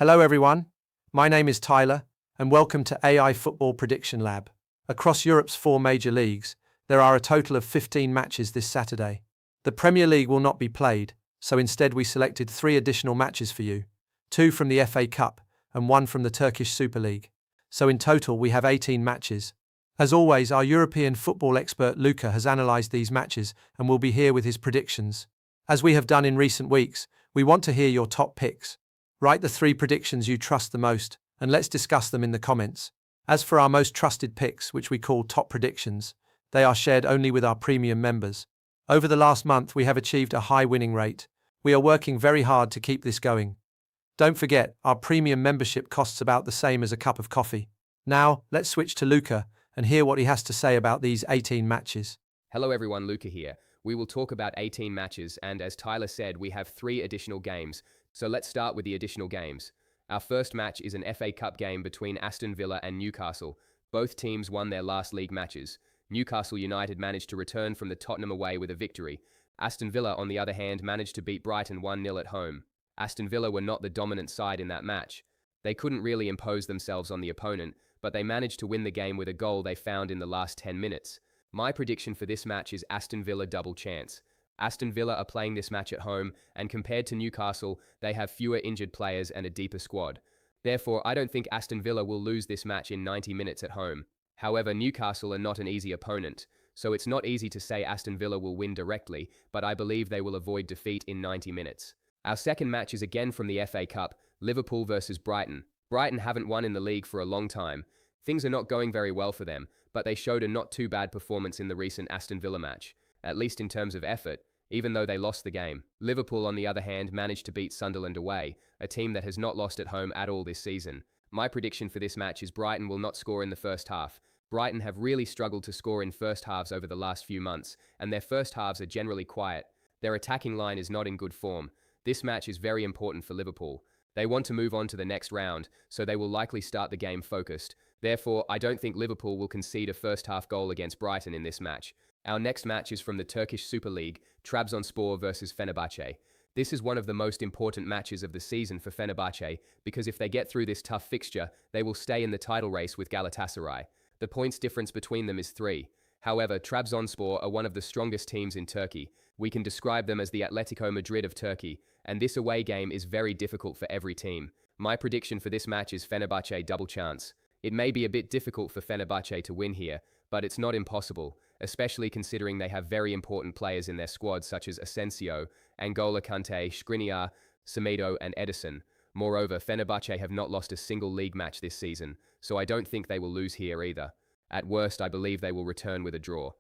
Hello everyone, my name is Tyler, and welcome to AI Football Prediction Lab. Across Europe's 4 major leagues, there are a total of 15 matches this Saturday. The Premier League will not be played, so instead we selected 3 additional matches for you, 2 from the FA Cup and 1 from the Turkish Super League. So in total we have 18 matches. As always, our European football expert Luca has analysed these matches and will be here with his predictions. As we have done in recent weeks, we want to hear your top picks. Write the 3 predictions you trust the most, and let's discuss them in the comments. As for our most trusted picks, which we call top predictions, they are shared only with our premium members. Over the last month, we have achieved a high winning rate. We are working very hard to keep this going. Don't forget, our premium membership costs about the same as a cup of coffee. Now, let's switch to Luca and hear what he has to say about these 18 matches. Hello everyone, Luca here. We will talk about 18 matches, and as Tyler said, we have 3 additional games. So let's start with the additional games. Our first match is an FA Cup game between Aston Villa and Newcastle. Both teams won their last league matches. Newcastle United managed to return from the Tottenham away with a victory. Aston Villa, on the other hand, managed to beat Brighton 1-0 at home. Aston Villa were not the dominant side in that match. They couldn't really impose themselves on the opponent, but they managed to win the game with a goal they found in the last 10 minutes. My prediction for this match is Aston Villa double chance. Aston Villa are playing this match at home, and compared to Newcastle, they have fewer injured players and a deeper squad. Therefore, I don't think Aston Villa will lose this match in 90 minutes at home. However, Newcastle are not an easy opponent, so it's not easy to say Aston Villa will win directly, but I believe they will avoid defeat in 90 minutes. Our second match is again from the FA Cup, Liverpool versus Brighton. Brighton haven't won in the league for a long time. Things are not going very well for them, but they showed a not too bad performance in the recent Aston Villa match, at least in terms of effort, even though they lost the game. Liverpool, on the other hand, managed to beat Sunderland away, a team that has not lost at home at all this season. My prediction for this match is Brighton will not score in the first half. Brighton have really struggled to score in first halves over the last few months, and their first halves are generally quiet. Their attacking line is not in good form. This match is very important for Liverpool. They want to move on to the next round, so they will likely start the game focused. Therefore, I don't think Liverpool will concede a first-half goal against Brighton in this match. Our next match is from the Turkish Super League, Trabzonspor versus Fenerbahçe. This is one of the most important matches of the season for Fenerbahçe, because if they get through this tough fixture, they will stay in the title race with Galatasaray. The points difference between them is 3. However, Trabzonspor are one of the strongest teams in Turkey. We can describe them as the Atletico Madrid of Turkey, and this away game is very difficult for every team. My prediction for this match is Fenerbahçe double chance. It may be a bit difficult for Fenerbahçe to win here, but it's not impossible, especially considering they have very important players in their squad such as Asensio, N'Golo Kante, Skriniar, Semedo and Ederson. Moreover, Fenerbahçe have not lost a single league match this season, so I don't think they will lose here either. At worst, I believe they will return with a draw.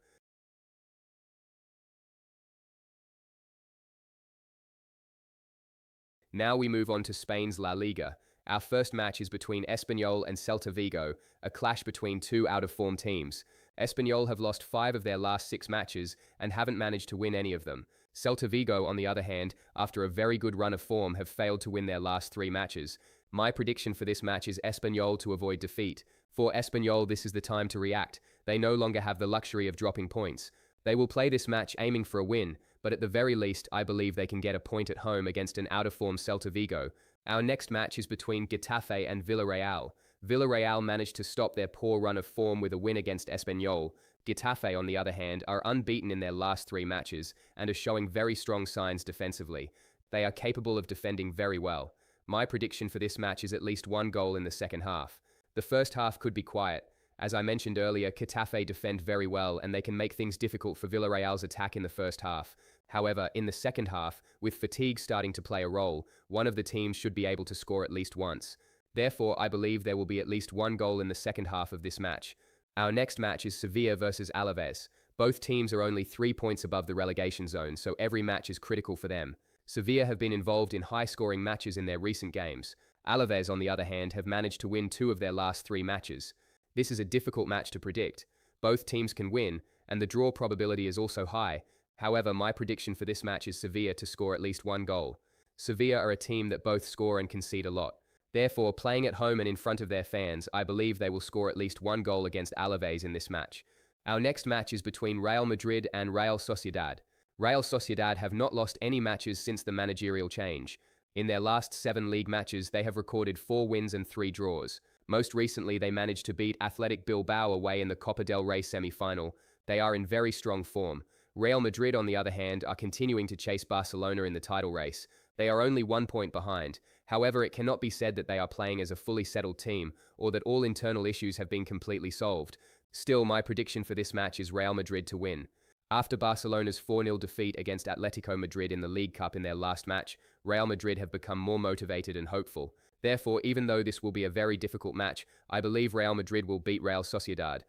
Now we move on to Spain's La Liga. Our first match is between Espanyol and Celta Vigo, a clash between 2 out-of-form teams. Espanyol have lost 5 of their last 6 matches and haven't managed to win any of them. Celta Vigo, on the other hand, after a very good run of form, have failed to win their last 3 matches. My prediction for this match is Espanyol to avoid defeat. For Espanyol, this is the time to react. They no longer have the luxury of dropping points. They will play this match aiming for a win, but at the very least, I believe they can get a point at home against an out-of-form Celta Vigo. Our next match is between Getafe and Villarreal. Villarreal managed to stop their poor run of form with a win against Espanyol. Getafe, on the other hand, are unbeaten in their last 3 matches and are showing very strong signs defensively. They are capable of defending very well. My prediction for this match is at least 1 goal in the second half. The first half could be quiet. As I mentioned earlier, Getafe defend very well and they can make things difficult for Villarreal's attack in the first half. However, in the second half, with fatigue starting to play a role, one of the teams should be able to score at least once. Therefore, I believe there will be at least 1 goal in the second half of this match. Our next match is Sevilla versus Alavés. Both teams are only 3 points above the relegation zone, so every match is critical for them. Sevilla have been involved in high-scoring matches in their recent games. Alavés, on the other hand, have managed to win 2 of their last 3 matches. This is a difficult match to predict. Both teams can win, and the draw probability is also high. However, my prediction for this match is Sevilla to score at least 1 goal. Sevilla are a team that both score and concede a lot. Therefore, playing at home and in front of their fans, I believe they will score at least 1 goal against Alavés in this match. Our next match is between Real Madrid and Real Sociedad. Real Sociedad have not lost any matches since the managerial change. In their last 7 league matches, they have recorded 4 wins and 3 draws. Most recently, they managed to beat Athletic Bilbao away in the Copa del Rey semi-final. They are in very strong form. Real Madrid, on the other hand, are continuing to chase Barcelona in the title race. They are only 1 point behind. However, it cannot be said that they are playing as a fully settled team, or that all internal issues have been completely solved. Still, my prediction for this match is Real Madrid to win. After Barcelona's 4-0 defeat against Atletico Madrid in the League Cup in their last match, Real Madrid have become more motivated and hopeful. Therefore, even though this will be a very difficult match, I believe Real Madrid will beat Real Sociedad.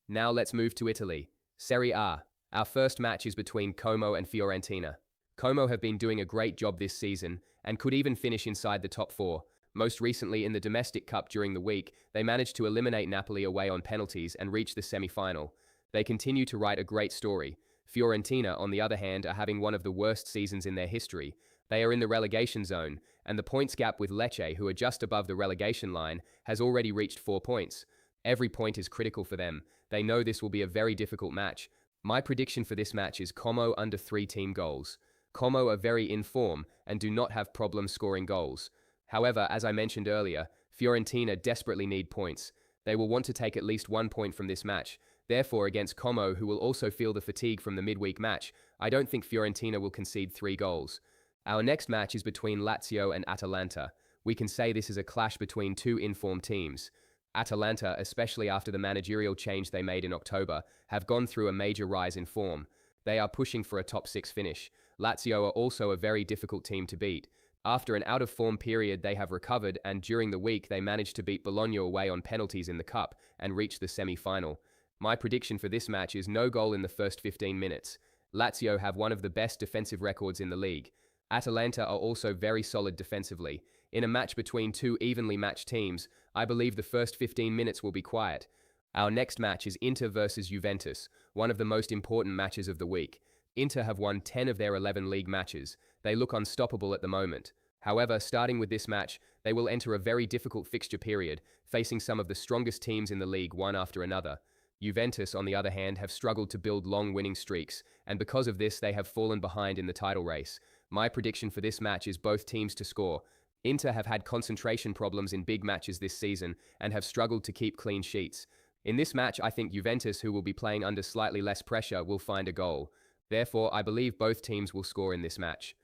Now let's move to Italy. Serie A. Our first match is between Como and Fiorentina. Como have been doing a great job this season, and could even finish inside the top 4. Most recently in the domestic cup during the week, they managed to eliminate Napoli away on penalties and reach the semi-final. They continue to write a great story. Fiorentina, on the other hand, are having one of the worst seasons in their history. They are in the relegation zone, and the points gap with Lecce, who are just above the relegation line, has already reached 4 points. Every point is critical for them. They know this will be a very difficult match. My prediction for this match is Como under 3 team goals. Como are very in form and do not have problems scoring goals. However, as I mentioned earlier, Fiorentina desperately need points. They will want to take at least 1 point from this match. Therefore, against Como, who will also feel the fatigue from the midweek match, I don't think Fiorentina will concede 3 goals. Our next match is between Lazio and Atalanta. We can say this is a clash between 2 informed teams. Atalanta, especially after the managerial change they made in October, have gone through a major rise in form. They are pushing for a top 6 finish. Lazio are also a very difficult team to beat. After an out-of-form period, they have recovered, and during the week they managed to beat Bologna away on penalties in the Cup and reach the semi-final. My prediction for this match is no goal in the first 15 minutes. Lazio have one of the best defensive records in the league. Atalanta are also very solid defensively. In a match between 2 evenly matched teams, I believe the first 15 minutes will be quiet. Our next match is Inter versus Juventus, one of the most important matches of the week. Inter have won 10 of their 11 league matches. They look unstoppable at the moment. However, starting with this match, they will enter a very difficult fixture period, facing some of the strongest teams in the league one after another. Juventus, on the other hand, have struggled to build long winning streaks, and because of this they have fallen behind in the title race. My prediction for this match is both teams to score. Inter have had concentration problems in big matches this season and have struggled to keep clean sheets. In this match, I think Juventus, who will be playing under slightly less pressure, will find a goal. Therefore, I believe both teams will score in this match.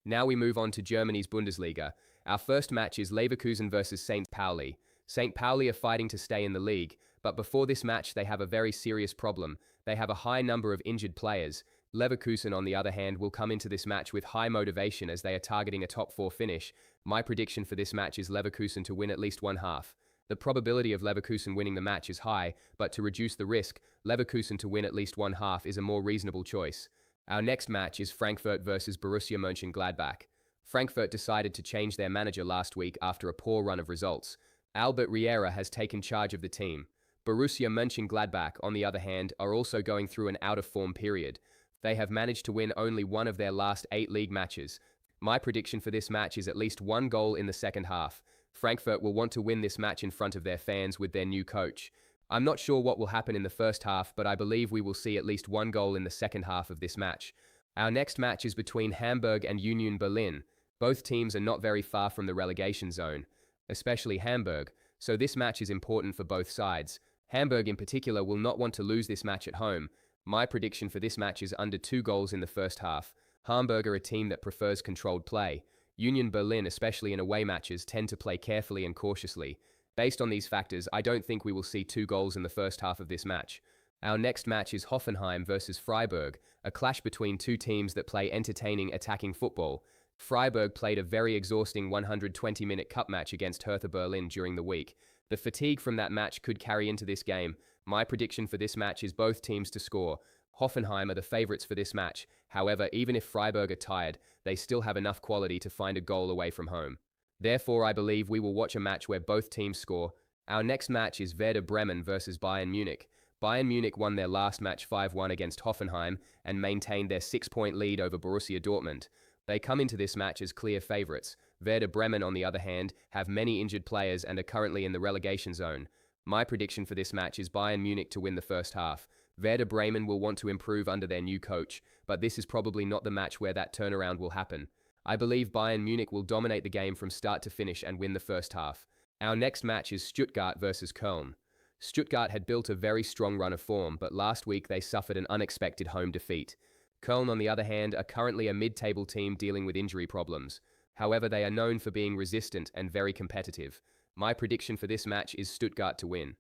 Now we move on to Germany's Bundesliga. Our first match is Leverkusen versus St. Pauli. St. Pauli are fighting to stay in the league, but before this match they have a very serious problem. They have a high number of injured players. Leverkusen, on the other hand, will come into this match with high motivation as they are targeting a top 4 finish. My prediction for this match is Leverkusen to win at least 1/2. The probability of Leverkusen winning the match is high, but to reduce the risk, Leverkusen to win at least 1/2 is a more reasonable choice. Our next match is Frankfurt versus Borussia Mönchengladbach. Frankfurt decided to change their manager last week after a poor run of results. Albert Riera has taken charge of the team. Borussia Mönchengladbach, on the other hand, are also going through an out-of-form period. They have managed to win only 1 of their last 8 league matches. My prediction for this match is at least 1 goal in the second half. Frankfurt will want to win this match in front of their fans with their new coach. I'm not sure what will happen in the first half, but I believe we will see at least 1 goal in the second half of this match. Our next match is between Hamburg and Union Berlin. Both teams are not very far from the relegation zone, especially Hamburg, so this match is important for both sides. Hamburg in particular will not want to lose this match at home. My prediction for this match is under 2 goals in the first half. Hamburg are a team that prefers controlled play. Union Berlin, especially in away matches, tend to play carefully and cautiously. Based on these factors, I don't think we will see 2 goals in the first half of this match. Our next match is Hoffenheim versus Freiburg, a clash between 2 teams that play entertaining attacking football. Freiburg played a very exhausting 120-minute cup match against Hertha Berlin during the week. The fatigue from that match could carry into this game. My prediction for this match is both teams to score. Hoffenheim are the favourites for this match. However, even if Freiburg are tired, they still have enough quality to find a goal away from home. Therefore, I believe we will watch a match where both teams score. Our next match is Werder Bremen versus Bayern Munich. Bayern Munich won their last match 5-1 against Hoffenheim and maintained their 6-point lead over Borussia Dortmund. They come into this match as clear favourites. Werder Bremen, on the other hand, have many injured players and are currently in the relegation zone. My prediction for this match is Bayern Munich to win the first half. Werder Bremen will want to improve under their new coach, but this is probably not the match where that turnaround will happen. I believe Bayern Munich will dominate the game from start to finish and win the first half. Our next match is Stuttgart versus Köln. Stuttgart had built a very strong run of form, but last week they suffered an unexpected home defeat. Köln, on the other hand, are currently a mid-table team dealing with injury problems. However, they are known for being resistant and very competitive. My prediction for this match is Stuttgart to win.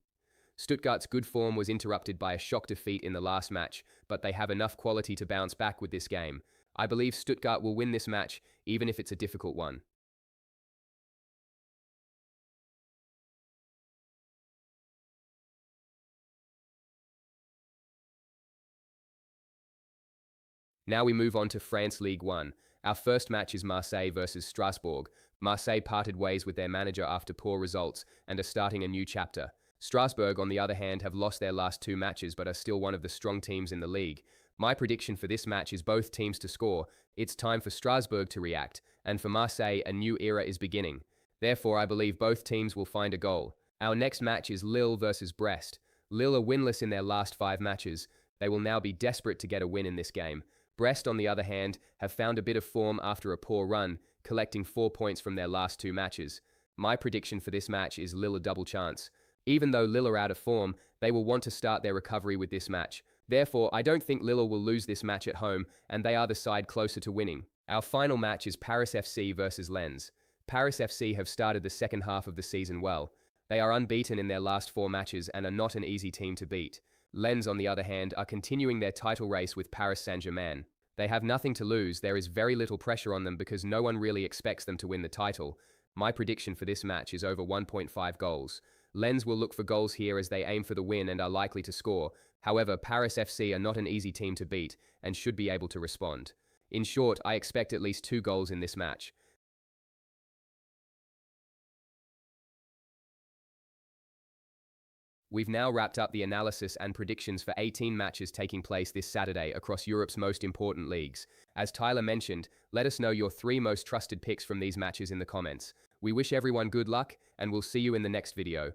Stuttgart's good form was interrupted by a shock defeat in the last match, but they have enough quality to bounce back with this game. I believe Stuttgart will win this match, even if it's a difficult one. Now we move on to France Ligue 1. Our first match is Marseille versus Strasbourg. Marseille parted ways with their manager after poor results and are starting a new chapter. Strasbourg, on the other hand, have lost their last 2 matches but are still one of the strong teams in the league. My prediction for this match is both teams to score. It's time for Strasbourg to react, and for Marseille, a new era is beginning. Therefore, I believe both teams will find a goal. Our next match is Lille versus Brest. Lille are winless in their last 5 matches. They will now be desperate to get a win in this game. Brest, on the other hand, have found a bit of form after a poor run, collecting 4 points from their last 2 matches. My prediction for this match is Lille a double chance. Even though Lille are out of form, they will want to start their recovery with this match. Therefore, I don't think Lille will lose this match at home, and they are the side closer to winning. Our final match is Paris FC versus Lens. Paris FC have started the second half of the season well. They are unbeaten in their last 4 matches and are not an easy team to beat. Lens, on the other hand, are continuing their title race with Paris Saint-Germain. They have nothing to lose. There is very little pressure on them because no one really expects them to win the title. My prediction for this match is over 1.5 goals. Lens will look for goals here as they aim for the win and are likely to score. However, Paris FC are not an easy team to beat and should be able to respond. In short, I expect at least 2 goals in this match. We've now wrapped up the analysis and predictions for 18 matches taking place this Saturday across Europe's most important leagues. As Tyler mentioned, let us know your 3 most trusted picks from these matches in the comments. We wish everyone good luck, and we'll see you in the next video.